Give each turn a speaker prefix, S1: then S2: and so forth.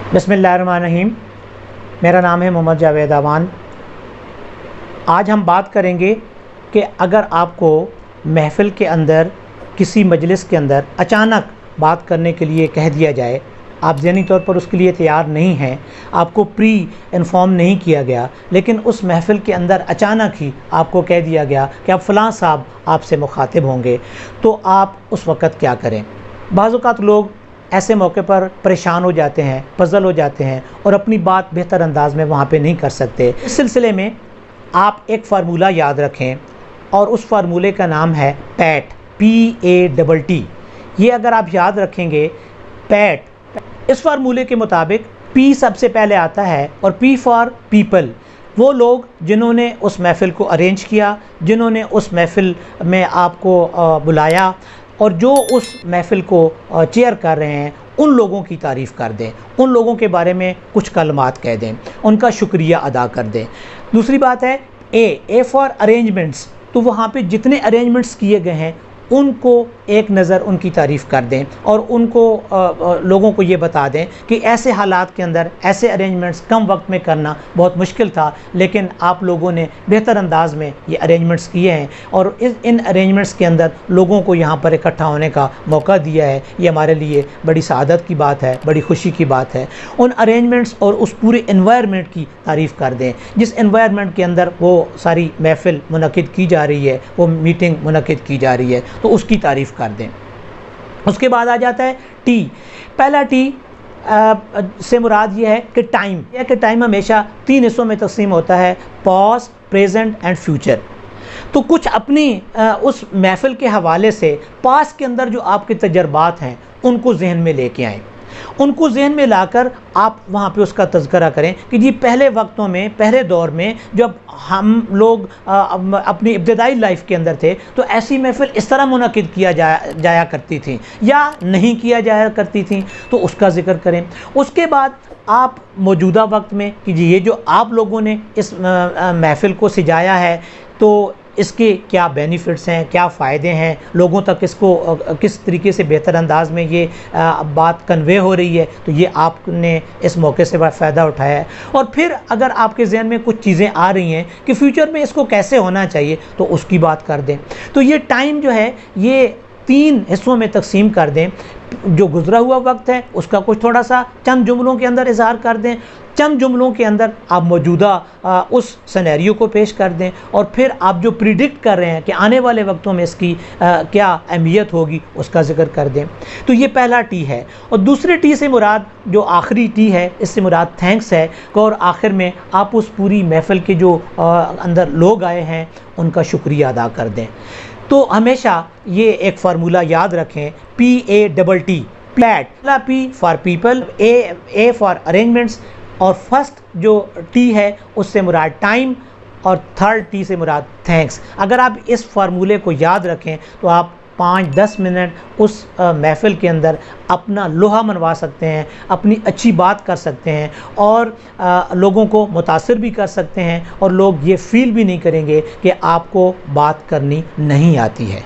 S1: बिस्मिल्लाहिर्रहमानिर्रहीम। मेरा नाम है मोहम्मद जावेद अवान। आज हम बात करेंगे कि अगर आपको महफ़िल के अंदर किसी मजलिस के अंदर अचानक बात करने के लिए कह दिया जाए, आप ज़हनी तौर पर उसके लिए तैयार नहीं हैं, आपको प्री इन्फॉर्म नहीं किया गया, लेकिन उस महफ़िल के अंदर अचानक ही आपको कह दिया गया कि अब फ़लाँ साहब आपसे मुखातिब होंगे, तो आप उस वक़्त क्या करें। बाज़ औक़ात लोग ऐसे मौके पर परेशान हो जाते हैं, पज़ल हो जाते हैं और अपनी बात बेहतर अंदाज में वहाँ पे नहीं कर सकते। इस सिलसिले में आप एक फ़ार्मूला याद रखें और उस फार्मूले का नाम है पैट, PATT। ये अगर आप याद रखेंगे पैट, इस फार्मूले के मुताबिक P सबसे पहले आता है और P फॉर पीपल, वो लोग जिन्होंने उस महफ़िल को अरेंज किया, जिन्होंने उस महफ़िल में आपको बुलाया और जो उस महफ़िल को चेयर कर रहे हैं, उन लोगों की तारीफ़ कर दें, उन लोगों के बारे में कुछ कलमात कह दें, उनका शुक्रिया अदा कर दें। दूसरी बात है A फॉर अरेंजमेंट्स, तो वहाँ पे जितने अरेंजमेंट्स किए गए हैं उनको एक नज़र उनकी तारीफ़ कर दें और उनको लोगों को ये बता दें कि ऐसे हालात के अंदर ऐसे अरेंजमेंट्स कम वक्त में करना बहुत मुश्किल था, लेकिन आप लोगों ने बेहतर अंदाज में ये अरेंजमेंट्स किए हैं और इन अरेंजमेंट्स के अंदर लोगों को यहाँ पर इकट्ठा होने का मौका दिया है। ये हमारे लिए बड़ी सआदत की बात है, बड़ी खुशी की बात है। उन अरेंजमेंट्स और उस पूरे एनवायरनमेंट की तारीफ़ कर दें जिस एनवायरनमेंट के अंदर वो सारी महफ़िल मुनक़िद की जा रही है, वो मीटिंग मुनक़िद की जा रही है, तो उसकी तारीफ़ कर दें। उसके बाद आ जाता है टी। पहला टी से मुराद ये है कि टाइम, यह कि टाइम हमेशा 3 हिस्सों में तकसीम होता है, पास्ट, प्रेजेंट एंड फ्यूचर। तो कुछ अपनी उस महफ़िल के हवाले से पास्ट के अंदर जो आपके तजर्बात हैं उनको जहन में लेके आएँ, उनको जहन में लाकर आप वहाँ पे उसका तज़किरा करें कि जी पहले वक्तों में, पहले दौर में जब हम लोग अपनी इब्तदाई लाइफ के अंदर थे तो ऐसी महफ़िल इस तरह मुनक़िद किया जाया करती थी या नहीं किया जाया करती थी, तो उसका ज़िक्र करें। उसके बाद आप मौजूदा वक्त में कि जी ये जो आप लोगों ने इस महफ़िल को सजाया है तो इसके क्या बेनिफिट्स हैं, क्या फ़ायदे हैं, लोगों तक इसको किस तरीके से बेहतर अंदाज में ये बात कन्वे हो रही है, तो ये आपने इस मौके से फ़ायदा उठाया है। और फिर अगर आपके जहन में कुछ चीज़ें आ रही हैं कि फ्यूचर में इसको कैसे होना चाहिए, तो उसकी बात कर दें। तो ये टाइम जो है ये 3 हिस्सों में तकसीम कर दें। जो गुज़रा हुआ वक्त है उसका कुछ थोड़ा सा चंद जुमलों के अंदर इज़हार कर दें, चंद जुमलों के अंदर आप मौजूदा उस सिनेरियो को पेश कर दें और फिर आप जो प्रिडिक्ट कर रहे हैं कि आने वाले वक्तों में इसकी क्या अहमियत होगी उसका ज़िक्र कर दें। तो ये पहला टी है। और दूसरे टी से मुराद जो आखिरी टी है, इससे मुराद थैंक्स है। और आखिर में आप उस पूरी महफ़िल के जो अंदर लोग आए हैं उनका शुक्रिया अदा कर दें। तो हमेशा ये एक फार्मूला याद रखें, PATT, प्लैट, पहला P for people, A for arrangements और फर्स्ट जो T है उससे मुराद टाइम और थर्ड T से मुराद थैंक्स। अगर आप इस फार्मूले को याद रखें तो आप 5-10 मिनट उस महफ़िल के अंदर अपना लोहा मनवा सकते हैं, अपनी अच्छी बात कर सकते हैं और लोगों को मुतासिर भी कर सकते हैं और लोग ये फ़ील भी नहीं करेंगे कि आपको बात करनी नहीं आती है।